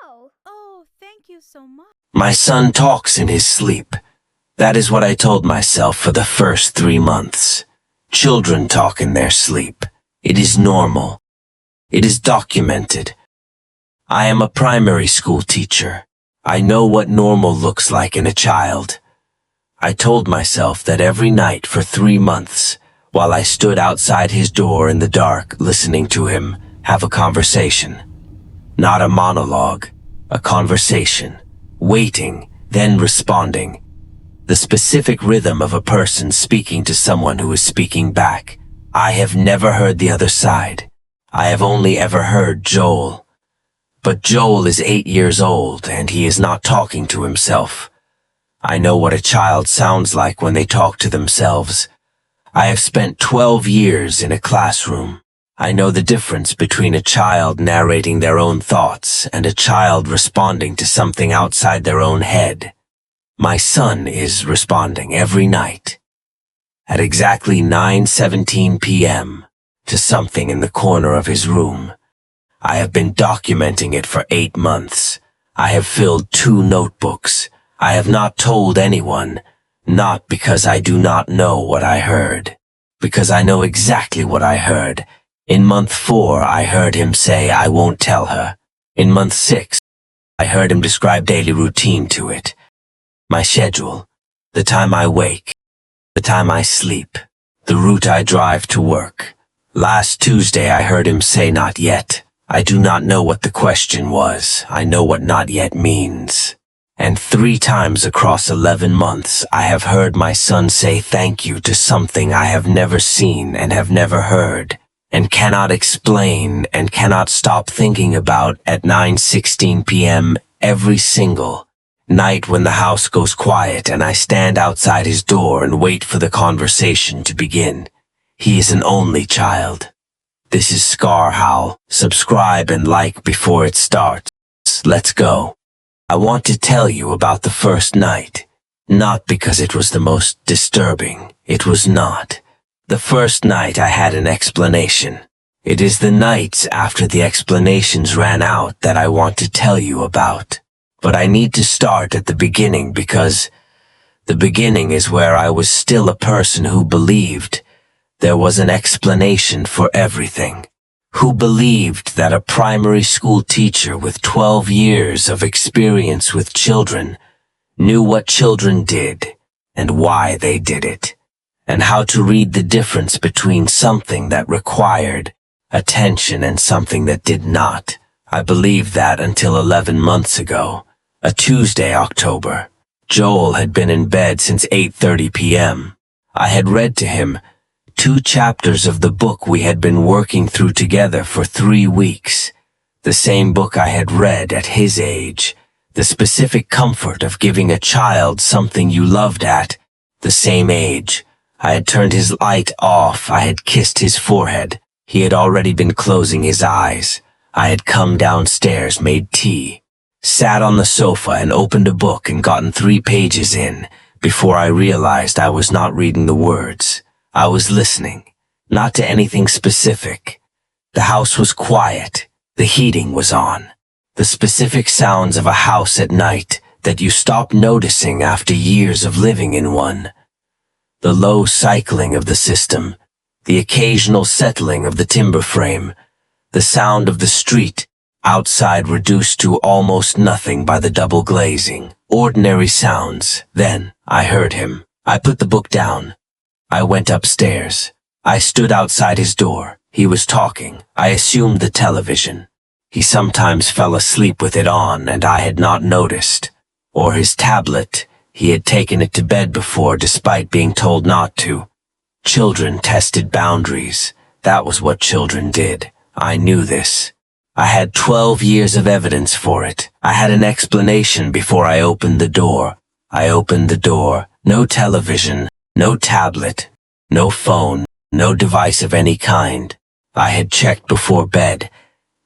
Oh, thank you so much. My son talks in his sleep. That is what I told myself for the first 3 months. Children talk in their sleep. It is normal. It is documented. I am a primary school teacher. I know what normal looks like in a child. I told myself that every night for 3 months, while I stood outside his door in the dark listening to him have a conversation. Not a monologue, a conversation. Waiting, then responding. The specific rhythm of a person speaking to someone who is speaking back. I have never heard the other side. I have only ever heard Joel. But Joel is 8 years old and he is not talking to himself. I know what a child sounds like when they talk to themselves. I have spent 12 years in a classroom. I know the difference between a child narrating their own thoughts and a child responding to something outside their own head. My son is responding every night at exactly 9:17 p.m. to something in the corner of his room. I have been documenting it for 8 months. I have filled 2 notebooks. I have not told anyone, not because I do not know what I heard, because I know exactly what I heard. In month 4, I heard him say, "I won't tell her." In month 6, I heard him describe daily routine to it. My schedule, the time I wake, the time I sleep, the route I drive to work. Last Tuesday, I heard him say, "Not yet." I do not know what the question was. I know what not yet means. And 3 times across 11 months, I have heard my son say thank you to something I have never seen and have never heard, and cannot explain and cannot stop thinking about at 9:16 p.m. every single night when the house goes quiet and I stand outside his door and wait for the conversation to begin. He is an only child. This is Scar Howl. Subscribe and like before it starts. Let's go. I want to tell you about the first night. Not because it was the most disturbing. It was not. The first night I had an explanation. It is the nights after the explanations ran out that I want to tell you about. But I need to start at the beginning because the beginning is where I was still a person who believed there was an explanation for everything. Who believed that a primary school teacher with 12 years of experience with children knew what children did and why they did it, and how to read the difference between something that required attention and something that did not. I believed that until 11 months ago, a Tuesday, October. Joel had been in bed since 8:30 p.m. I had read to him 2 chapters of the book we had been working through together for 3 weeks. The same book I had read at his age. The specific comfort of giving a child something you loved at the same age. I had turned his light off. I had kissed his forehead. He had already been closing his eyes. I had come downstairs, made tea, sat on the sofa and opened a book and gotten 3 pages in before I realized I was not reading the words. I was listening, not to anything specific. The house was quiet. The heating was on. The specific sounds of a house at night that you stop noticing after years of living in one. The low cycling of the system, the occasional settling of the timber frame, the sound of the street outside reduced to almost nothing by the double glazing. Ordinary sounds. Then I heard him. I put the book down. I went upstairs. I stood outside his door. He was talking. I assumed the television. He sometimes fell asleep with it on and I had not noticed. Or his tablet. He had taken it to bed before despite being told not to. Children tested boundaries. That was what children did. I knew this. I had 12 years of evidence for it. I had an explanation before I opened the door. I opened the door. No television. No tablet, no phone, no device of any kind. I had checked before bed.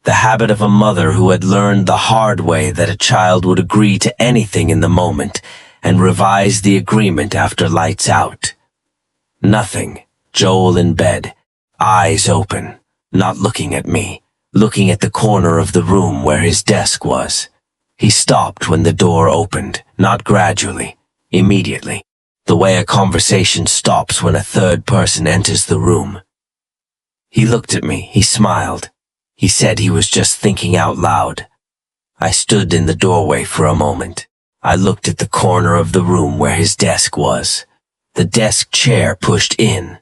The habit of a mother who had learned the hard way that a child would agree to anything in the moment and revise the agreement after lights out. Nothing. Joel in bed, eyes open, not looking at me, looking at the corner of the room where his desk was. He stopped when the door opened, not gradually, immediately, the way a conversation stops when a third person enters the room. He looked at me, he smiled. He said he was just thinking out loud. I stood in the doorway for a moment. I looked at the corner of the room where his desk was. The desk chair pushed in.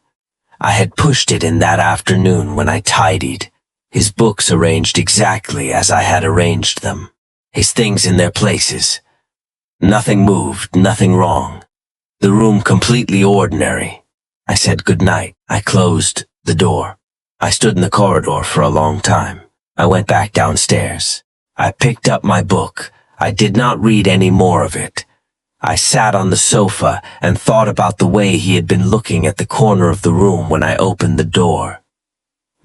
I had pushed it in that afternoon when I tidied. His books arranged exactly as I had arranged them. His things in their places. Nothing moved, nothing wrong. The room completely ordinary. I said goodnight. I closed the door. I stood in the corridor for a long time. I went back downstairs. I picked up my book. I did not read any more of it. I sat on the sofa and thought about the way he had been looking at the corner of the room when I opened the door.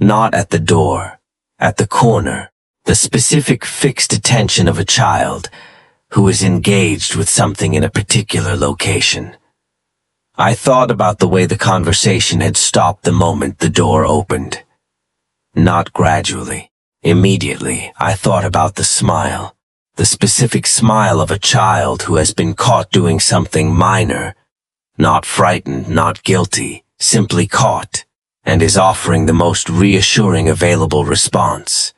Not at the door, at the corner, the specific fixed attention of a child who is engaged with something in a particular location. I thought about the way the conversation had stopped the moment the door opened. Not gradually, immediately, I thought about the smile. The specific smile of a child who has been caught doing something minor, not frightened, not guilty, simply caught, and is offering the most reassuring available response.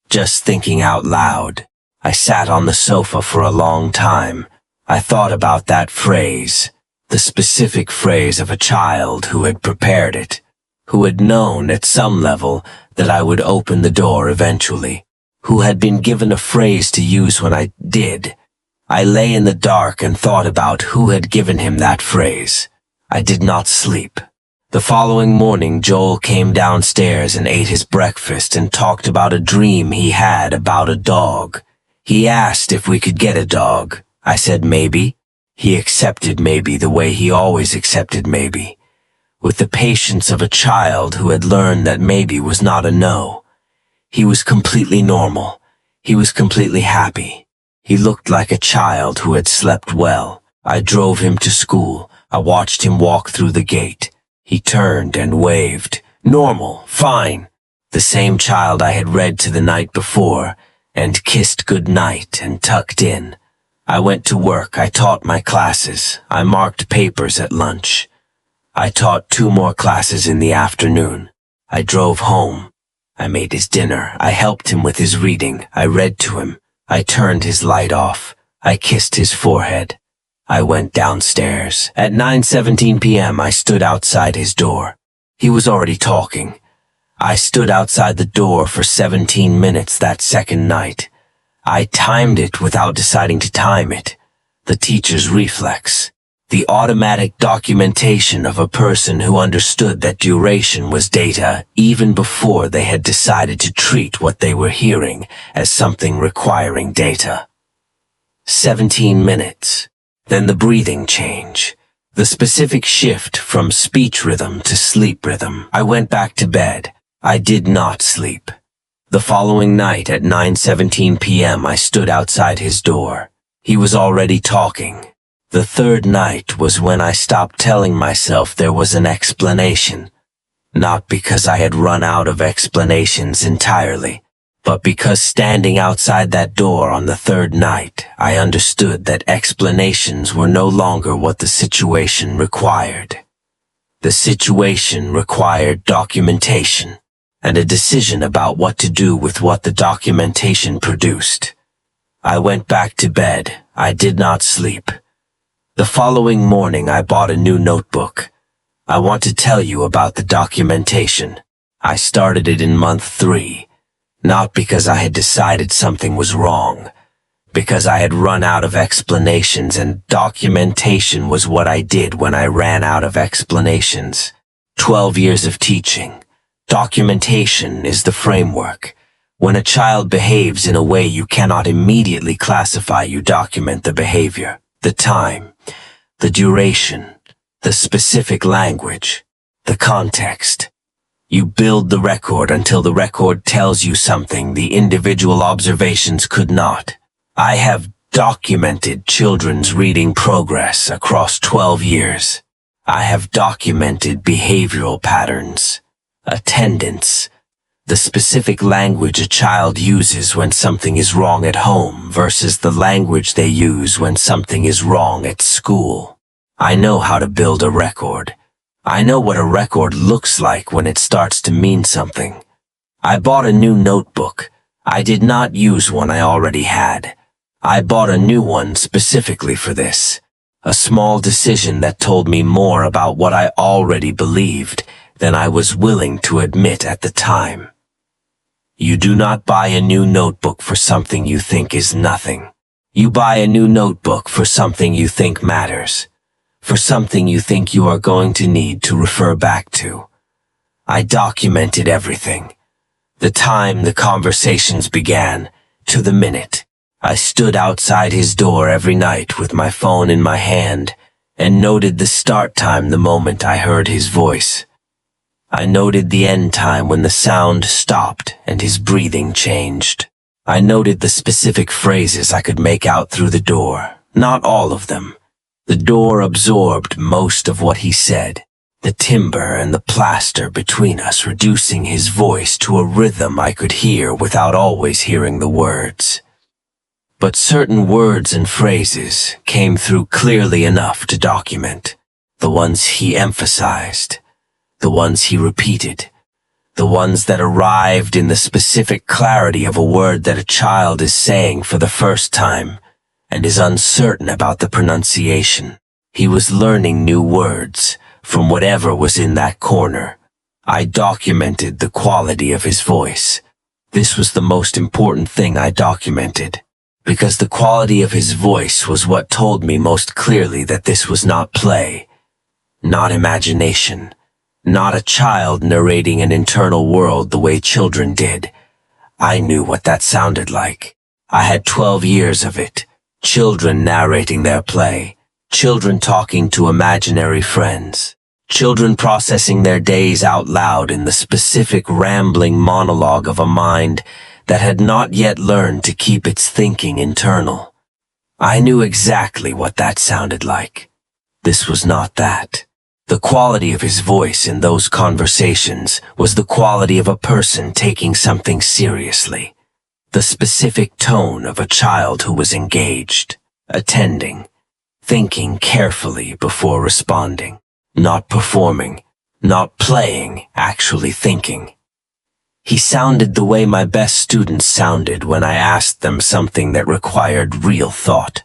Just thinking out loud, I sat on the sofa for a long time. I thought about that phrase, the specific phrase of a child who had prepared it, who had known at some level that I would open the door eventually, who had been given a phrase to use when I did. I lay in the dark and thought about who had given him that phrase. I did not sleep. The following morning, Joel came downstairs and ate his breakfast and talked about a dream he had about a dog. He asked if we could get a dog. I said maybe. He accepted maybe the way he always accepted maybe, with the patience of a child who had learned that maybe was not a no. He was completely normal. He was completely happy. He looked like a child who had slept well. I drove him to school. I watched him walk through the gate. He turned and waved. Normal, fine. The same child I had read to the night before, and kissed goodnight and tucked in. I went to work. I taught my classes. I marked papers at lunch. I taught 2 more classes in the afternoon. I drove home. I made his dinner. I helped him with his reading. I read to him. I turned his light off. I kissed his forehead. I went downstairs. At 9:17 p.m. I stood outside his door. He was already talking. I stood outside the door for 17 minutes that second night. I timed it without deciding to time it. The teacher's reflex. The automatic documentation of a person who understood that duration was data even before they had decided to treat what they were hearing as something requiring data. 17 minutes. Then the breathing change. The specific shift from speech rhythm to sleep rhythm. I went back to bed. I did not sleep. The following night at 9:17 p.m. I stood outside his door. He was already talking. The third night was when I stopped telling myself there was an explanation. Not because I had run out of explanations entirely, but because standing outside that door on the third night, I understood that explanations were no longer what the situation required. The situation required documentation, and a decision about what to do with what the documentation produced. I went back to bed. I did not sleep. The following morning I bought a new notebook. I want to tell you about the documentation. I started it in month 3, not because I had decided something was wrong, because I had run out of explanations, and documentation was what I did when I ran out of explanations. 12 years of teaching. Documentation is the framework. When a child behaves in a way you cannot immediately classify, you document the behavior, the time, the duration, the specific language, the context. You build the record until the record tells you something the individual observations could not. I have documented children's reading progress across 12 years. I have documented behavioral patterns, attendance, The specific language a child uses when something is wrong at home versus the language they use when something is wrong at school. I know how to build a record. I know what a record looks like when it starts to mean something. I bought a new notebook. I did not use one I already had. I bought a new one specifically for this. A small decision that told me more about what I already believed than I was willing to admit at the time. You do not buy a new notebook for something you think is nothing. You buy a new notebook for something you think matters, for something you think you are going to need to refer back to. I documented everything. The time the conversations began, to the minute. I stood outside his door every night with my phone in my hand and noted the start time the moment I heard his voice. I noted the end time when the sound stopped and his breathing changed. I noted the specific phrases I could make out through the door, not all of them. The door absorbed most of what he said, the timber and the plaster between us reducing his voice to a rhythm I could hear without always hearing the words. But certain words and phrases came through clearly enough to document, the ones he emphasized, the ones he repeated, the ones that arrived in the specific clarity of a word that a child is saying for the first time and is uncertain about the pronunciation. He was learning new words from whatever was in that corner. I documented the quality of his voice. This was the most important thing I documented, because the quality of his voice was what told me most clearly that this was not play, not imagination, not a child narrating an internal world the way children did. I knew what that sounded like. I had 12 years of it. Children narrating their play. Children talking to imaginary friends. Children processing their days out loud in the specific rambling monologue of a mind that had not yet learned to keep its thinking internal. I knew exactly what that sounded like. This was not that. The quality of his voice in those conversations was the quality of a person taking something seriously. The specific tone of a child who was engaged, attending, thinking carefully before responding, not performing, not playing, actually thinking. He sounded the way my best students sounded when I asked them something that required real thought.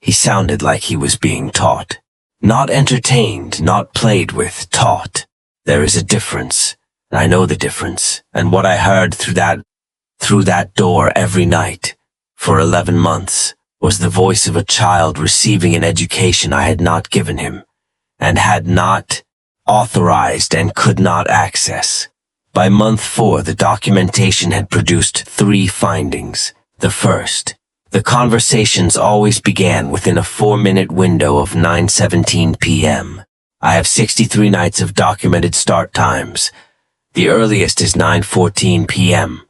He sounded like he was being taught. Not entertained, not played with, taught. There is a difference. I know the difference, and what I heard through that door every night, for 11 months, was the voice of a child receiving an education I had not given him, and had not authorized and could not access. By month 4, the documentation had produced 3 findings. The first, the conversations always began within a 4-minute window of 9:17 p.m. I have 63 nights of documented start times. The earliest is 9:14 p.m.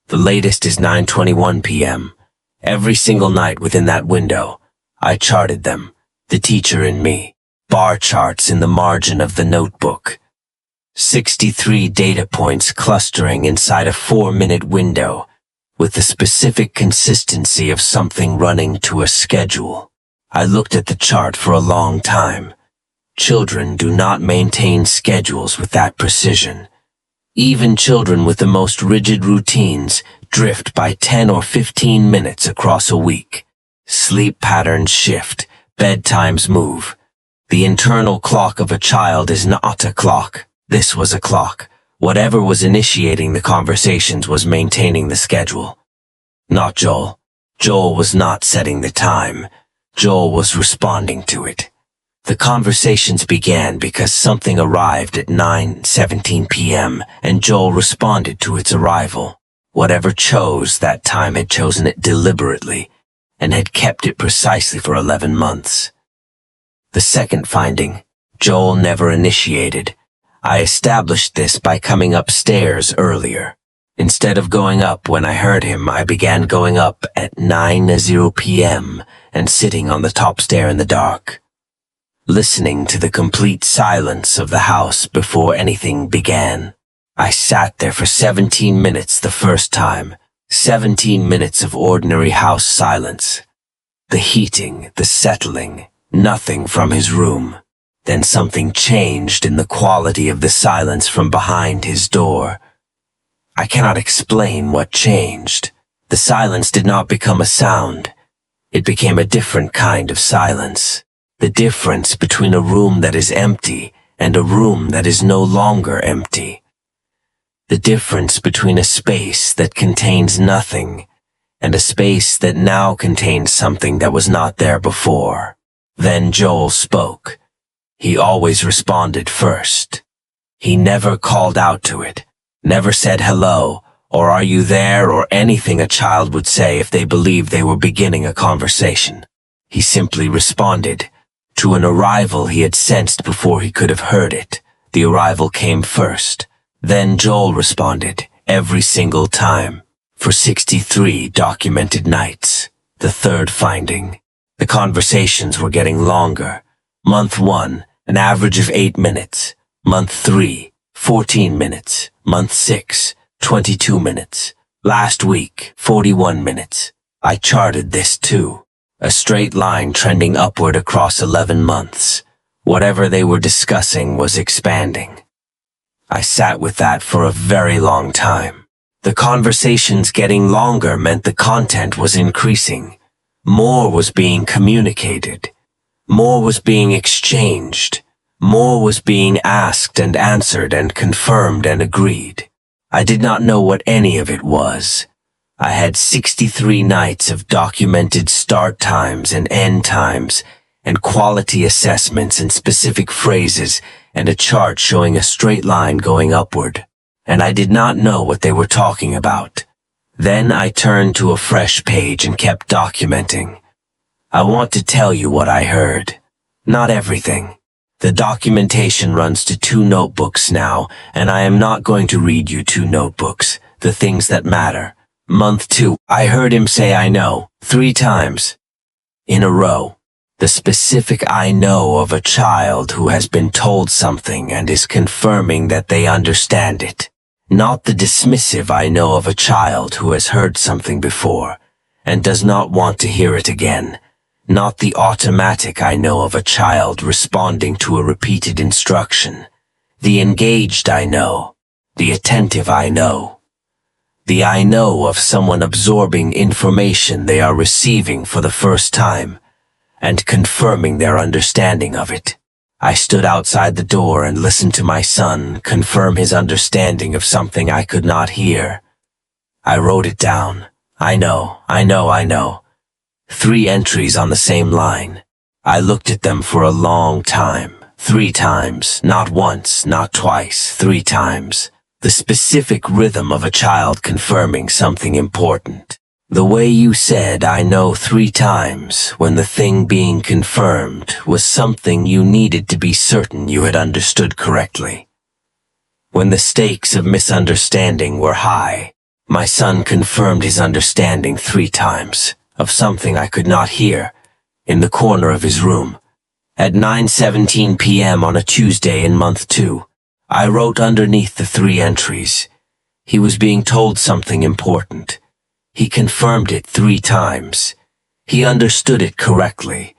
The latest is 9:21 p.m. Every single night within that window, I charted them, the teacher in me, bar charts in the margin of the notebook. 63 data points clustering inside a 4-minute window, with the specific consistency of something running to a schedule. I looked at the chart for a long time. Children do not maintain schedules with that precision. Even children with the most rigid routines drift by 10 or 15 minutes across a week. Sleep patterns shift, bedtimes move. The internal clock of a child is not a clock. This was a clock. Whatever was initiating the conversations was maintaining the schedule. Not Joel. Joel was not setting the time. Joel was responding to it. The conversations began because something arrived at 9:17 p.m. and Joel responded to its arrival. Whatever chose that time had chosen it deliberately and had kept it precisely for 11 months. The second finding, Joel never initiated. I established this by coming upstairs earlier. Instead of going up when I heard him, I began going up at 9:00 p.m. and sitting on the top stair in the dark, listening to the complete silence of the house before anything began. I sat there for 17 minutes the first time. 17 minutes of ordinary house silence. The heating, the settling, nothing from his room. Then something changed in the quality of the silence from behind his door. I cannot explain what changed. The silence did not become a sound. It became a different kind of silence. The difference between a room that is empty and a room that is no longer empty. The difference between a space that contains nothing and a space that now contains something that was not there before. Then Joel spoke. He always responded first. He never called out to it, never said hello, or are you there, or anything a child would say if they believed they were beginning a conversation. He simply responded to an arrival he had sensed before he could have heard it. The arrival came first. Then Joel responded, every single time, for 63 documented nights. The third finding. The conversations were getting longer. Month 1, an average of 8 minutes. Month 3, 14 minutes. Month 6, 22 minutes. Last week, 41 minutes. I charted this too. A straight line trending upward across 11 months. Whatever they were discussing was expanding. I sat with that for a very long time. The conversations getting longer meant the content was increasing. More was being communicated. More was being exchanged. More was being asked and answered and confirmed and agreed. I did not know what any of it was. I had 63 nights of documented start times and end times, and quality assessments and specific phrases, and a chart showing a straight line going upward. And I did not know what they were talking about. Then I turned to a fresh page and kept documenting. I want to tell you what I heard. Not everything. The documentation runs to 2 notebooks now, and I am not going to read you 2 notebooks, the things that matter. Month 2, I heard him say I know, 3 times. In a row. The specific I know of a child who has been told something and is confirming that they understand it. Not the dismissive I know of a child who has heard something before and does not want to hear it again. Not the automatic I know of a child responding to a repeated instruction. The engaged I know. The attentive I know. The I know of someone absorbing information they are receiving for the first time and confirming their understanding of it. I stood outside the door and listened to my son confirm his understanding of something I could not hear. I wrote it down. I know. 3 entries on the same line. I looked at them for a long time. 3 times, not once, not twice, 3 times. The specific rhythm of a child confirming something important. The way you said I know 3 times when the thing being confirmed was something you needed to be certain you had understood correctly. When the stakes of misunderstanding were high, my son confirmed his understanding 3 times of something I could not hear in the corner of his room. At 9:17 p.m. on a Tuesday in month 2, I wrote underneath the 3 entries. He was being told something important. He confirmed it 3 times. He understood it correctly.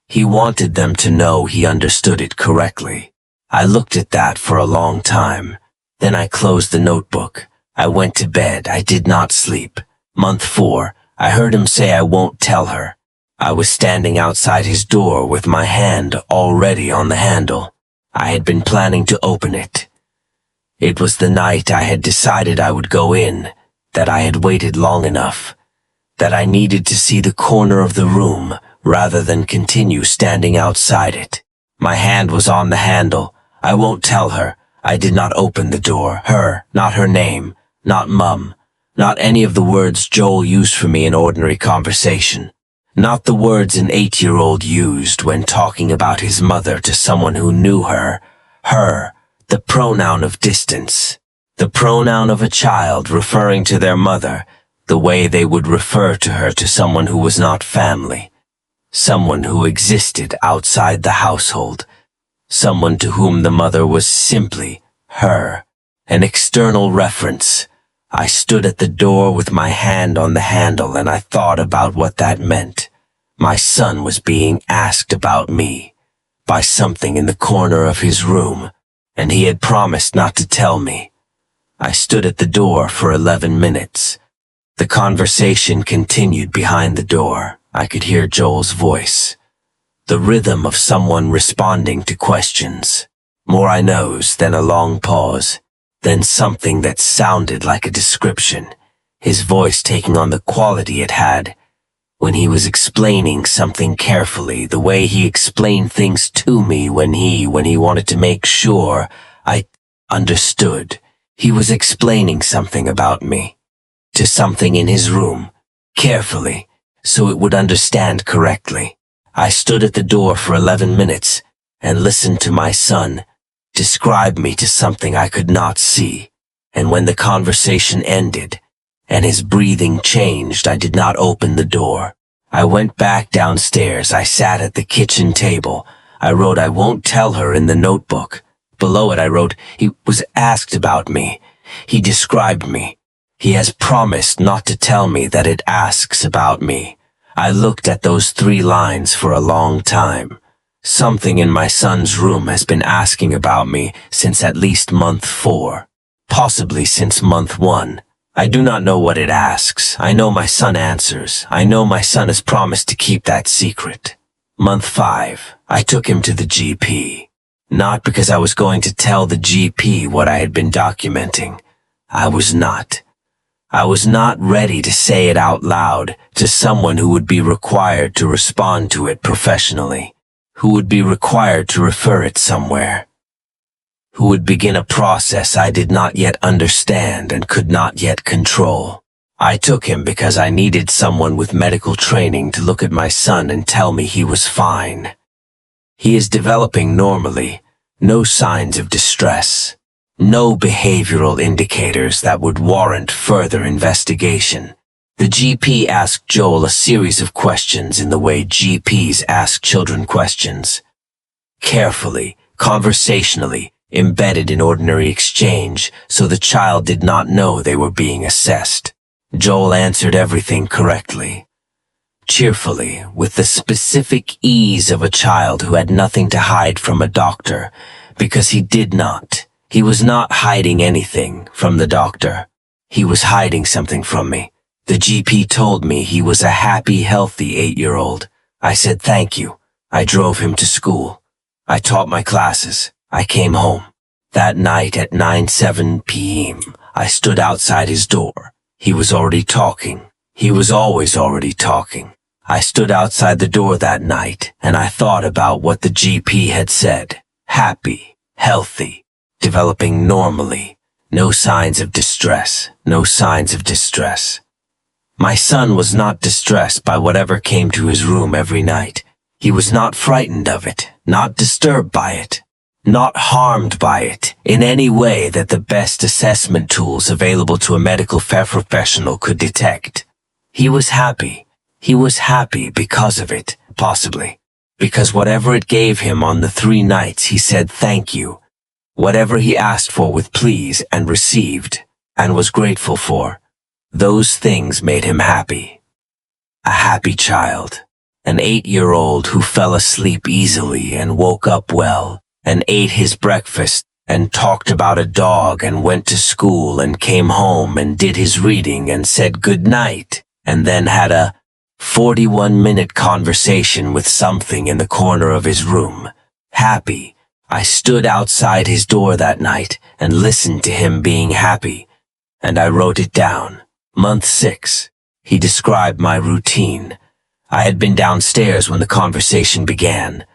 He wanted them to know he understood it correctly. I looked at that for a long time. Then I closed the notebook. I went to bed. I did not sleep. Month 4, I heard him say I won't tell her. I was standing outside his door with my hand already on the handle. I had been planning to open it. It was the night I had decided I would go in, that I had waited long enough, that I needed to see the corner of the room rather than continue standing outside it. My hand was on the handle. I won't tell her. I did not open the door. Her, not her name, not Mum, not any of the words Joel used for me in ordinary conversation. Not the words an 8-year-old used when talking about his mother to someone who knew her. Her, the pronoun of distance. The pronoun of a child referring to their mother, the way they would refer to her to someone who was not family. Someone who existed outside the household. Someone to whom the mother was simply her. An external reference. I stood at the door with my hand on the handle and I thought about what that meant. My son was being asked about me by something in the corner of his room, and he had promised not to tell me. I stood at the door for 11 minutes. The conversation continued behind the door. I could hear Joel's voice. The rhythm of someone responding to questions. More I knows, then a long pause, then something that sounded like a description, his voice taking on the quality it had when he was explaining something carefully, the way he explained things to me when he wanted to make sure I understood. He was explaining something about me to something in his room, carefully, so it would understand correctly. I stood at the door for 11 minutes and listened to my son describe me to something I could not see, and when the conversation ended and his breathing changed, I did not open the door. I went back downstairs. I sat at the kitchen table. I wrote, "I won't tell her," in the notebook. Below it I wrote, "He was asked about me. He described me. He has promised not to tell me that it asks about me." I looked at those 3 lines for a long time. Something in my son's room has been asking about me since at least month 4, possibly since month 1. I do not know what it asks. I know my son answers. I know my son has promised to keep that secret. Month 5, I took him to the GP. Not because I was going to tell the GP what I had been documenting. I was not. I was not ready to say it out loud to someone who would be required to respond to it professionally, who would be required to refer it somewhere, who would begin a process I did not yet understand and could not yet control. I took him because I needed someone with medical training to look at my son and tell me he was fine. He is developing normally, no signs of distress, no behavioral indicators that would warrant further investigation. The GP asked Joel a series of questions in the way GPs ask children questions. Carefully, conversationally, embedded in ordinary exchange, so the child did not know they were being assessed. Joel answered everything correctly, cheerfully, with the specific ease of a child who had nothing to hide from a doctor, because he did not. He was not hiding anything from the doctor. He was hiding something from me. The GP told me he was a happy, healthy 8-year-old. I said thank you. I drove him to school. I taught my classes. I came home. That night at 9:07 p.m., I stood outside his door. He was already talking. He was always already talking. I stood outside the door that night, and I thought about what the GP had said. Happy, healthy, developing normally. No signs of distress. No signs of distress. My son was not distressed by whatever came to his room every night. He was not frightened of it, not disturbed by it, not harmed by it in any way that the best assessment tools available to a medical professional could detect. He was happy. He was happy because of it, possibly. Because whatever it gave him on the 3 nights he said thank you. Whatever he asked for with please and received, and was grateful for. Those things made him happy. A happy child. An 8-year-old who fell asleep easily and woke up well, and ate his breakfast, and talked about a dog, and went to school, and came home, and did his reading, and said good night, and then had a 41-minute conversation with something in the corner of his room. Happy. I stood outside his door that night and listened to him being happy, and I wrote it down. Month 6. He described my routine. I had been downstairs when the conversation began,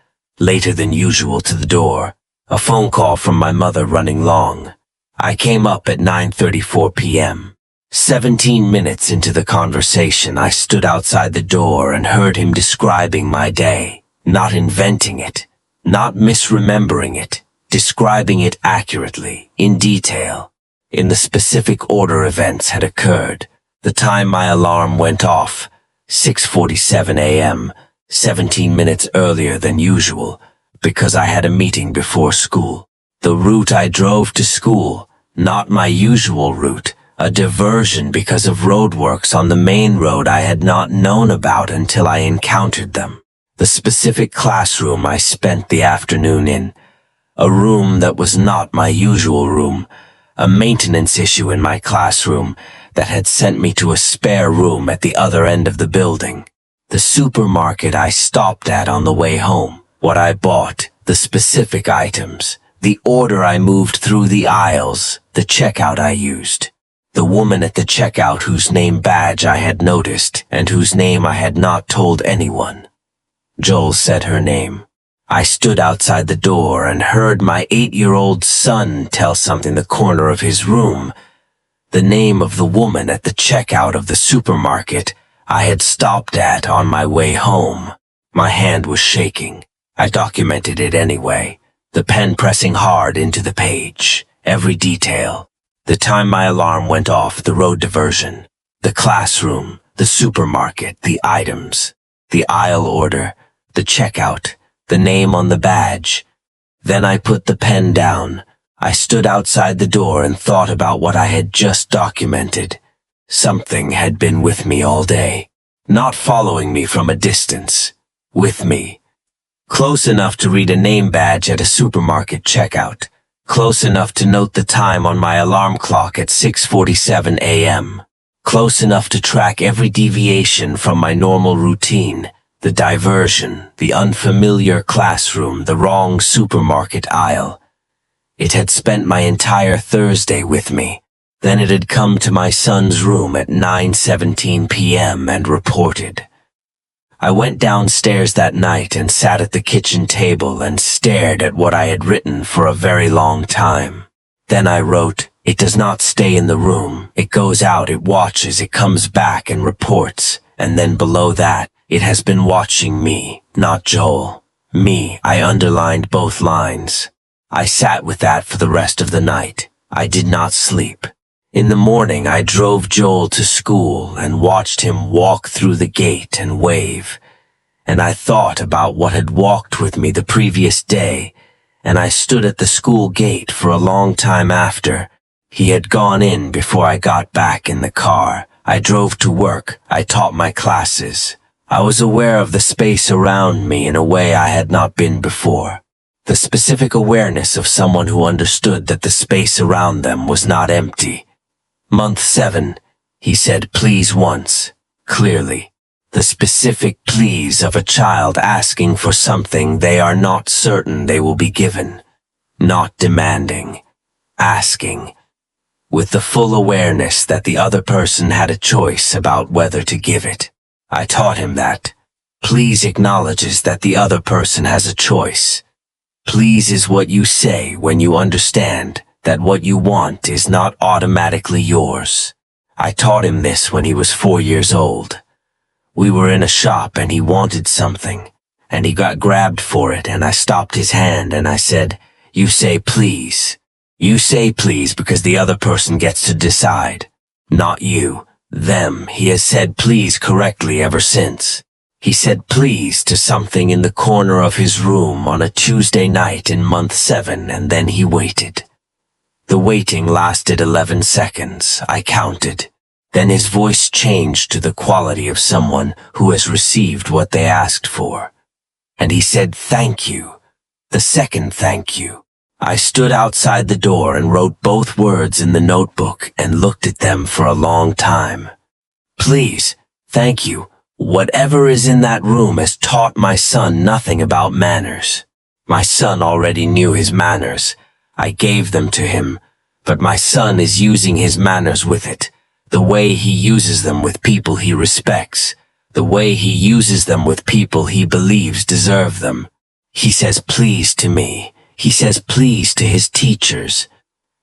later than usual to the door, a phone call from my mother running long. I came up at 9:34 p.m. 17 minutes into the conversation, I stood outside the door and heard him describing my day, not inventing it, not misremembering it, describing it accurately, in detail, in the specific order events had occurred. The time my alarm went off, 6:47 a.m., 17 minutes earlier than usual, because I had a meeting before school. The route I drove to school, Not my usual route, a diversion because of roadworks on the main road I had not known about until I encountered them. The specific classroom I spent the afternoon in, a room that was not my usual room, a maintenance issue in my classroom that had sent me to a spare room at the other end of the building. The supermarket I stopped at on the way home, what I bought, the specific items, the order I moved through the aisles, the checkout I used. The woman at the checkout whose name badge I had noticed and whose name I had not told anyone. Joel said her name. I stood outside the door and heard my 8-year-old son tell something the corner of his room. The name of the woman at the checkout of the supermarket I had stopped at on my way home. My hand was shaking. I documented it anyway, the pen pressing hard into the page, every detail. The time my alarm went off, the road diversion, the classroom, the supermarket, the items, the aisle order, the checkout, the name on the badge. Then I put the pen down. I stood outside the door and thought about what I had just documented. Something had been with me all day, not following me from a distance, with me. Close enough to read a name badge at a supermarket checkout, close enough to note the time on my alarm clock at 6:47 a.m., close enough to track every deviation from my normal routine. The diversion, the unfamiliar classroom, the wrong supermarket aisle. It had spent my entire Thursday with me. Then it had come to my son's room at 9:17 p.m. and reported. I went downstairs that night and sat at the kitchen table and stared at what I had written for a very long time. Then I wrote, "It does not stay in the room. It goes out, it watches, it comes back and reports." And then below that, "It has been watching me, not Joel. Me." I underlined both lines. I sat with that for the rest of the night. I did not sleep. In the morning, I drove Joel to school and watched him walk through the gate and wave. And I thought about what had walked with me the previous day, and I stood at the school gate for a long time after. He had gone in before I got back in the car. I drove to work. I taught my classes. I was aware of the space around me in a way I had not been before. The specific awareness of someone who understood that the space around them was not empty. Month 7, he said please once, clearly. The specific please of a child asking for something they are not certain they will be given. Not demanding. Asking. With the full awareness that the other person had a choice about whether to give it. I taught him that. Please acknowledges that the other person has a choice. Please is what you say when you understand that what you want is not automatically yours. I taught him this when he was 4 years old. We were in a shop and he wanted something, and he got grabbed for it, and I stopped his hand and I said, "You say please. You say please because the other person gets to decide. Not you. Them." He has said please correctly ever since. He said please to something in the corner of his room on a Tuesday night in month 7, and then he waited. The waiting lasted 11 seconds, I counted. Then his voice changed to the quality of someone who has received what they asked for. And he said thank you. The second thank you. I stood outside the door and wrote both words in the notebook and looked at them for a long time. Please, thank you. Whatever is in that room has taught my son nothing about manners. My son already knew his manners. I gave them to him, but my son is using his manners with it. The way he uses them with people he respects. The way he uses them with people he believes deserve them. He says please to me. He says please to his teachers.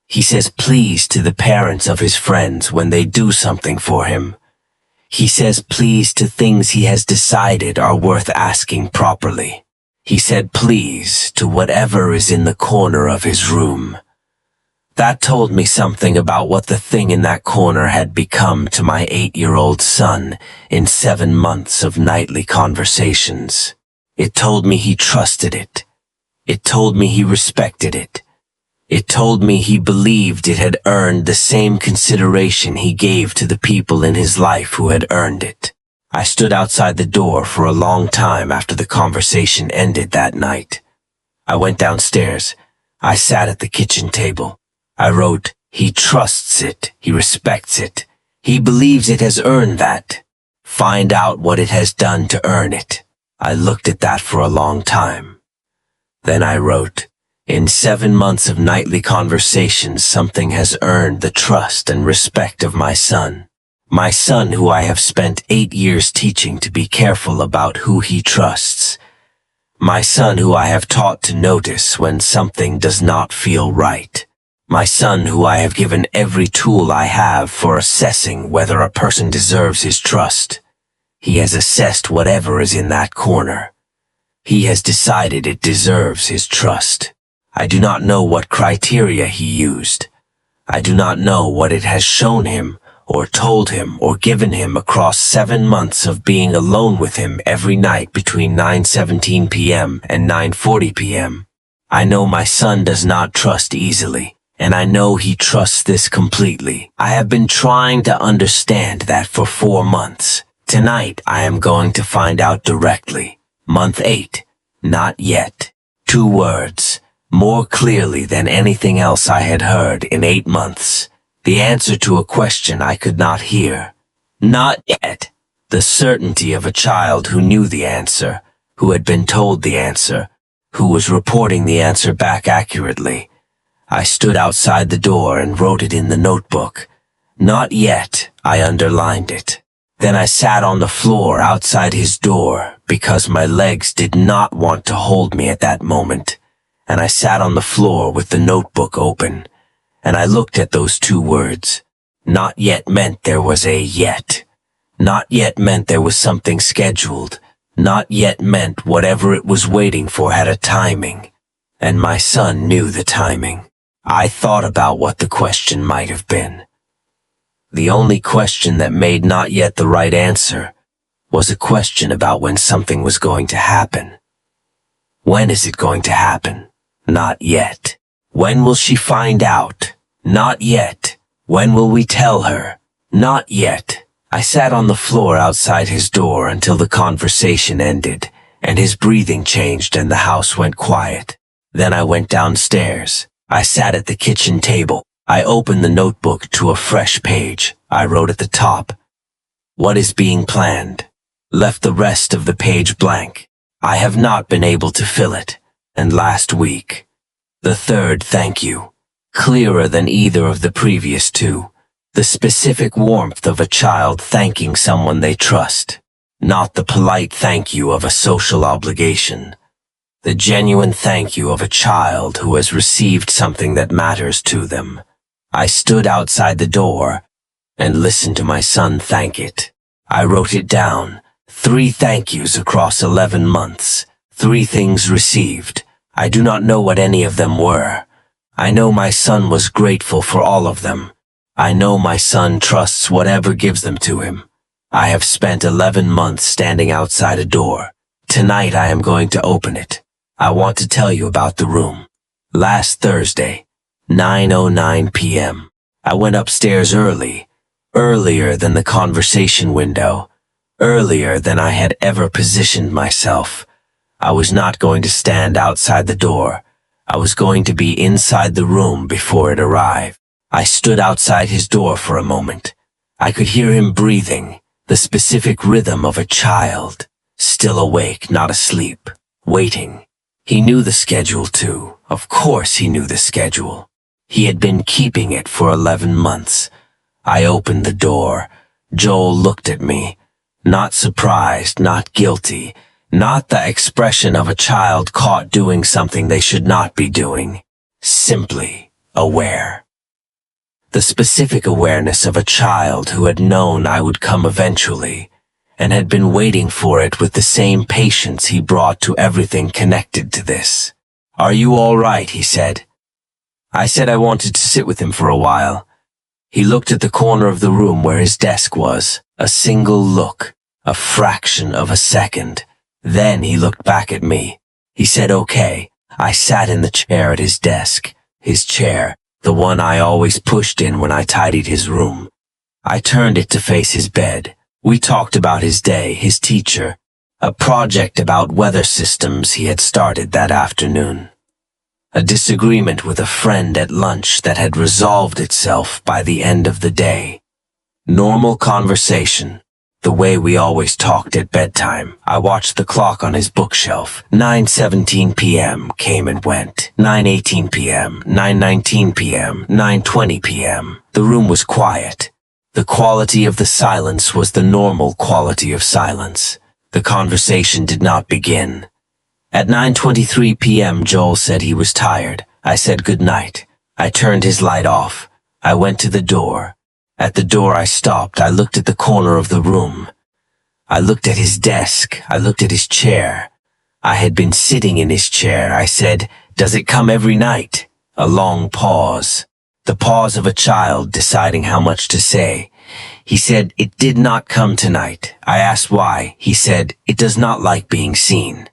He says please to the parents of his friends when they do something for him. He says please to things he has decided are worth asking properly. He said please to whatever is in the corner of his room. That told me something about what the thing in that corner had become to my 8-year-old son in 7 months of nightly conversations. It told me he trusted it. It told me he respected it. It told me he believed it had earned the same consideration he gave to the people in his life who had earned it. I stood outside the door for a long time after the conversation ended that night. I went downstairs. I sat at the kitchen table. I wrote, "He trusts it. He respects it. He believes it has earned that. Find out what it has done to earn it." I looked at that for a long time. Then I wrote, "In 7 months of nightly conversations, something has earned the trust and respect of my son. My son, who I have spent 8 years teaching to be careful about who he trusts. My son, who I have taught to notice when something does not feel right. My son, who I have given every tool I have for assessing whether a person deserves his trust. He has assessed whatever is in that corner. He has decided it deserves his trust. I do not know what criteria he used. I do not know what it has shown him, or told him, or given him across 7 months of being alone with him every night between 9:17 p.m. and 9:40 p.m. I know my son does not trust easily, and I know he trusts this completely. I have been trying to understand that for 4 months. Tonight I am going to find out directly. Month 8. Not yet. 2 words. More clearly than anything else I had heard in 8 months. The answer to a question I could not hear. Not yet. The certainty of a child who knew the answer, who had been told the answer, who was reporting the answer back accurately. I stood outside the door and wrote it in the notebook. Not yet. I underlined it. Then I sat on the floor outside his door because my legs did not want to hold me at that moment. And I sat on the floor with the notebook open. And I looked at those 2 words. Not yet meant there was a yet. Not yet meant there was something scheduled. Not yet meant whatever it was waiting for had a timing. And my son knew the timing. I thought about what the question might have been. The only question that made not yet the right answer was a question about when something was going to happen. When is it going to happen? Not yet. When will she find out? Not yet. When will we tell her? Not yet. I sat on the floor outside his door until the conversation ended, and his breathing changed and the house went quiet. Then I went downstairs. I sat at the kitchen table. I opened the notebook to a fresh page. I wrote at the top, "What is being planned?" Left the rest of the page blank. I have not been able to fill it. And last week, the 3rd thank you, clearer than either of the previous 2. The specific warmth of a child thanking someone they trust, not the polite thank you of a social obligation. The genuine thank you of a child who has received something that matters to them. I stood outside the door and listened to my son thank it. I wrote it down. 3 thank yous across 11 months. 3 things received. I do not know what any of them were. I know my son was grateful for all of them. I know my son trusts whatever gives them to him. I have spent 11 months standing outside a door. Tonight I am going to open it. I want to tell you about the room. Last Thursday, 9:09 p.m. I went upstairs earlier than the conversation window, earlier than I had ever positioned myself. I was not going to stand outside the door. I was going to be inside the room before it arrived. I stood outside his door for a moment. I could hear him breathing, the specific rhythm of a child, still awake, not asleep, waiting. He knew the schedule too. Of course he knew the schedule. He had been keeping it for 11 months. I opened the door. Joel looked at me. Not surprised, not guilty, not the expression of a child caught doing something they should not be doing. Simply aware. The specific awareness of a child who had known I would come eventually, and had been waiting for it with the same patience he brought to everything connected to this. "Are you all right?" he said. I said I wanted to sit with him for a while. He looked at the corner of the room where his desk was. A single look, a fraction of a second. Then he looked back at me. He said okay. I sat in the chair at his desk. his chair, the one I always pushed in when I tidied his room. I turned it to face his bed. We talked about his day, his teacher, a project about weather systems he had started that afternoon. A disagreement with a friend at lunch that had resolved itself by the end of the day. Normal conversation, the way we always talked at bedtime. I watched the clock on his bookshelf. 9:17 p.m. came and went. 9:18 p.m., 9:19 p.m., 9:20 p.m. The room was quiet. The quality of the silence was the normal quality of silence. The conversation did not begin. At 9:23 p.m. Joel said he was tired. I said good night. I turned his light off. I went to the door. At the door I stopped. I looked at the corner of the room. I looked at his desk. I looked at his chair. I had been sitting in his chair. I said, "Does it come every night?" A long pause. The pause of a child deciding how much to say. He said, "It did not come tonight." I asked why. He said, "It does not like being seen."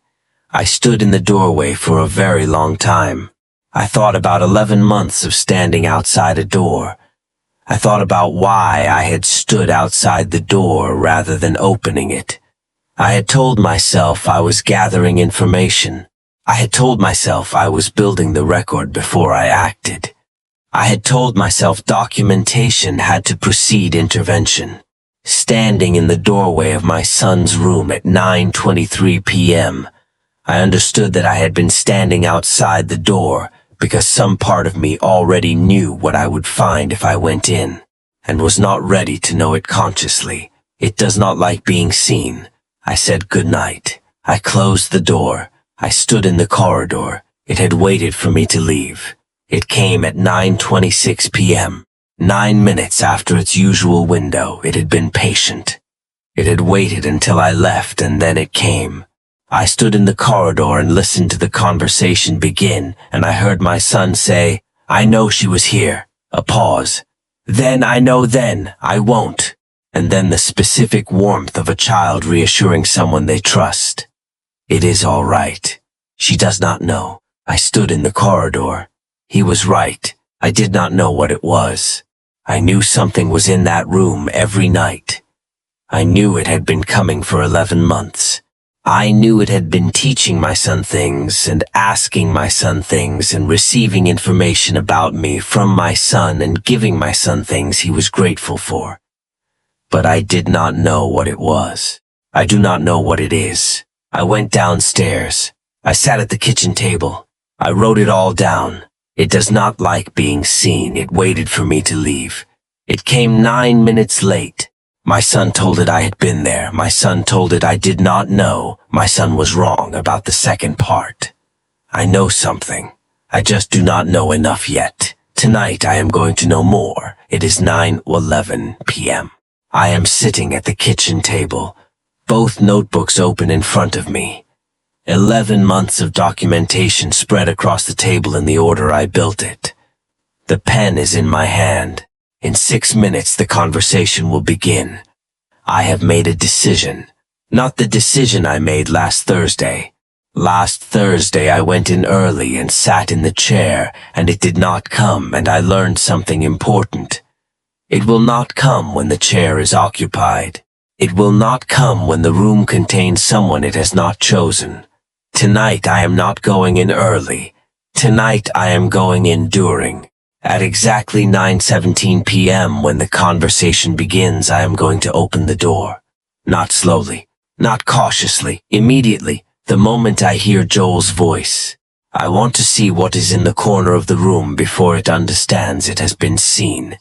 I stood in the doorway for a very long time. I thought about 11 months of standing outside a door. I thought about why I had stood outside the door rather than opening it. I had told myself I was gathering information. I had told myself I was building the record before I acted. I had told myself documentation had to precede intervention. Standing in the doorway of my son's room at 9:23 p.m., I understood that I had been standing outside the door because some part of me already knew what I would find if I went in, and was not ready to know it consciously. It does not like being seen. I said good night. I closed the door. I stood in the corridor. It had waited for me to leave. It came at 9:26 p.m., 9 minutes after its usual window. It had been patient. It had waited until I left, and then it came. I stood in the corridor and listened to the conversation begin, and I heard my son say, "I know she was here." A pause. "Then I know then, I won't." And then the specific warmth of a child reassuring someone they trust. "It is all right. She does not know." I stood in the corridor. He was right. I did not know what it was. I knew something was in that room every night. I knew it had been coming for 11 months. I knew it had been teaching my son things and asking my son things and receiving information about me from my son and giving my son things he was grateful for. But I did not know what it was. I do not know what it is. I went downstairs. I sat at the kitchen table. I wrote it all down. It does not like being seen. It waited for me to leave. It came 9 minutes late. My son told it I had been there. My son told it I did not know. My son was wrong about the second part. I know something. I just do not know enough yet. Tonight I am going to know more. It is 9:11 p.m. I am sitting at the kitchen table, both notebooks open in front of me. 11 months of documentation spread across the table in the order I built it. The pen is in my hand. In 6 minutes the conversation will begin. I have made a decision. Not the decision I made last Thursday. Last Thursday I went in early and sat in the chair, and it did not come, and I learned something important. It will not come when the chair is occupied. It will not come when the room contains someone it has not chosen. Tonight I am not going in early. Tonight I am going in during. At exactly 9:17 p.m. when the conversation begins, I am going to open the door. Not slowly, not cautiously, immediately, the moment I hear Joel's voice. I want to see what is in the corner of the room before it understands it has been seen.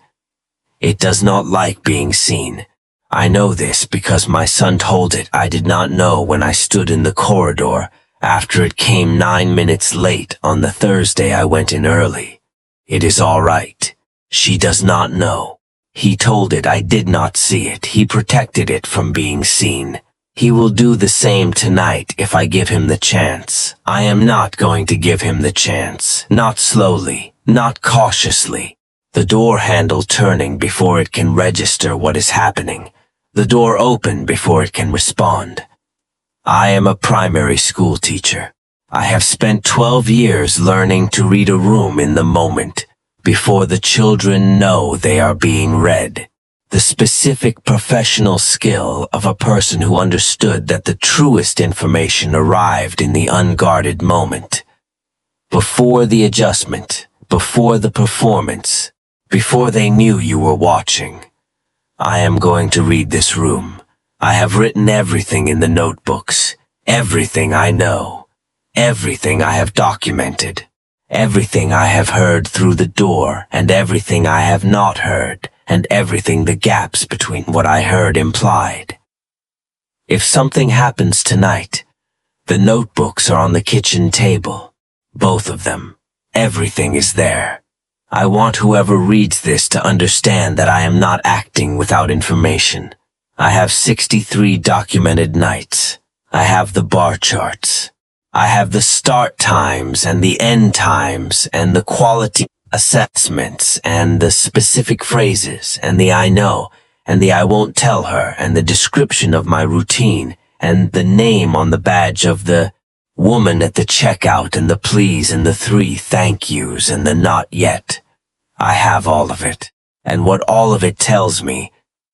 It does not like being seen. I know this because my son told it I did not know when I stood in the corridor after it came 9 minutes late on the Thursday I went in early. It is all right. She does not know. He told it I did not see it. He protected it from being seen. He will do the same tonight if I give him the chance. I am not going to give him the chance. Not slowly, not cautiously. The door handle turning before it can register what is happening. The door open before it can respond. I am a primary school teacher. I have spent 12 years learning to read a room in the moment, before the children know they are being read. The specific professional skill of a person who understood that the truest information arrived in the unguarded moment. Before the adjustment, before the performance, before they knew you were watching. I am going to read this room. I have written everything in the notebooks, everything I know, everything I have documented, everything I have heard through the door, and everything I have not heard, and everything the gaps between what I heard implied. If something happens tonight, the notebooks are on the kitchen table. Both of them. Everything is there. I want whoever reads this to understand that I am not acting without information. I have 63 documented nights. I have the bar charts. I have the start times and the end times and the quality assessments and the specific phrases and the I know and the I won't tell her and the description of my routine and the name on the badge of the woman at the checkout and the please and the 3 thank yous and the not yet. I have all of it. And what all of it tells me,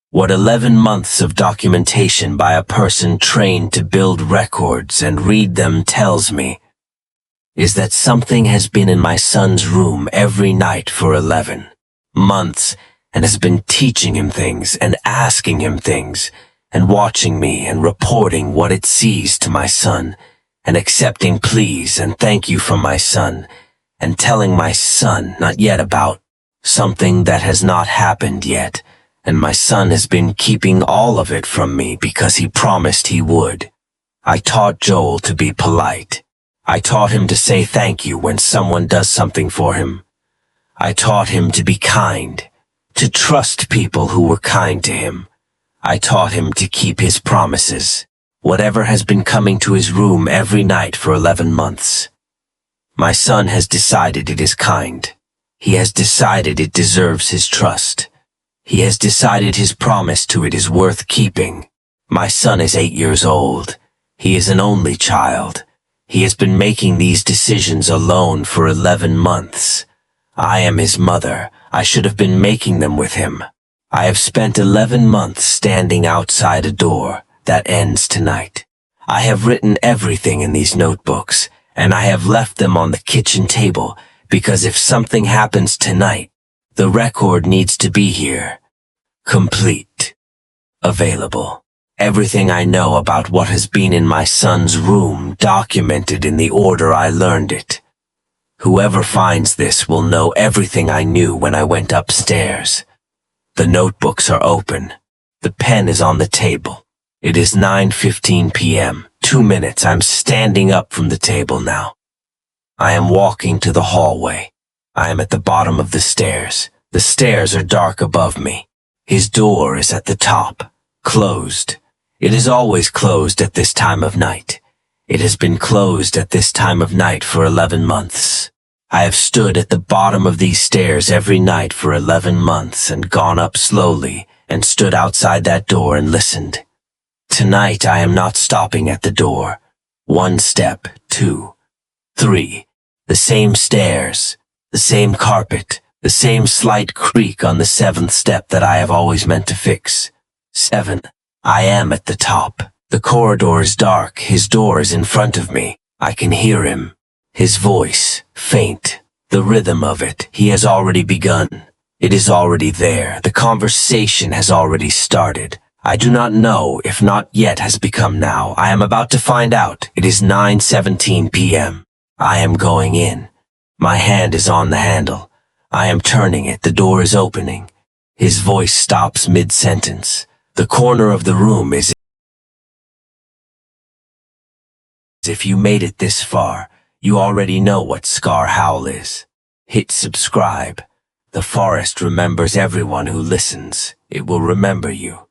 what 11 months of documentation by a person trained to build records and read them tells me, is that something has been in my son's room every night for 11 months and has been teaching him things and asking him things and watching me and reporting what it sees to my son and accepting please and thank you from my son and telling my son not yet about something that has not happened yet, and my son has been keeping all of it from me because he promised he would. I taught Joel to be polite. I taught him to say thank you when someone does something for him. I taught him to be kind, to trust people who were kind to him. I taught him to keep his promises. Whatever has been coming to his room every night for 11 months. My son has decided it is kind. He has decided it deserves his trust. He has decided his promise to it is worth keeping. My son is 8 years old. He is an only child. He has been making these decisions alone for 11 months. I am his mother. I should have been making them with him. I have spent 11 months standing outside a door that ends tonight. I have written everything in these notebooks, and I have left them on the kitchen table because if something happens tonight, the record needs to be here. Complete. Available. Everything I know about what has been in my son's room documented in the order I learned it. Whoever finds this will know everything I knew when I went upstairs. The notebooks are open. The pen is on the table. It is 9:15 p.m. 2 minutes. I'm standing up from the table now. I am walking to the hallway. I am at the bottom of the stairs. The stairs are dark above me. His door is at the top, closed. It is always closed at this time of night. It has been closed at this time of night for 11 months. I have stood at the bottom of these stairs every night for 11 months and gone up slowly and stood outside that door and listened. Tonight I am not stopping at the door. 1 step, 2, 3. The same stairs, the same carpet, the same slight creak on the 7th step that I have always meant to fix. 7. I am at the top. The corridor is dark. His door is in front of me. I can hear him. His voice, faint. The rhythm of it. He has already begun. It is already there. The conversation has already started. I do not know if not yet has become now. I am about to find out. It is 9:17 p.m. I am going in. My hand is on the handle. I am turning it. The door is opening. His voice stops mid-sentence. The corner of the room is if you made it this far, you already know what Scar Howl is. Hit subscribe. The forest remembers everyone who listens. It will remember you.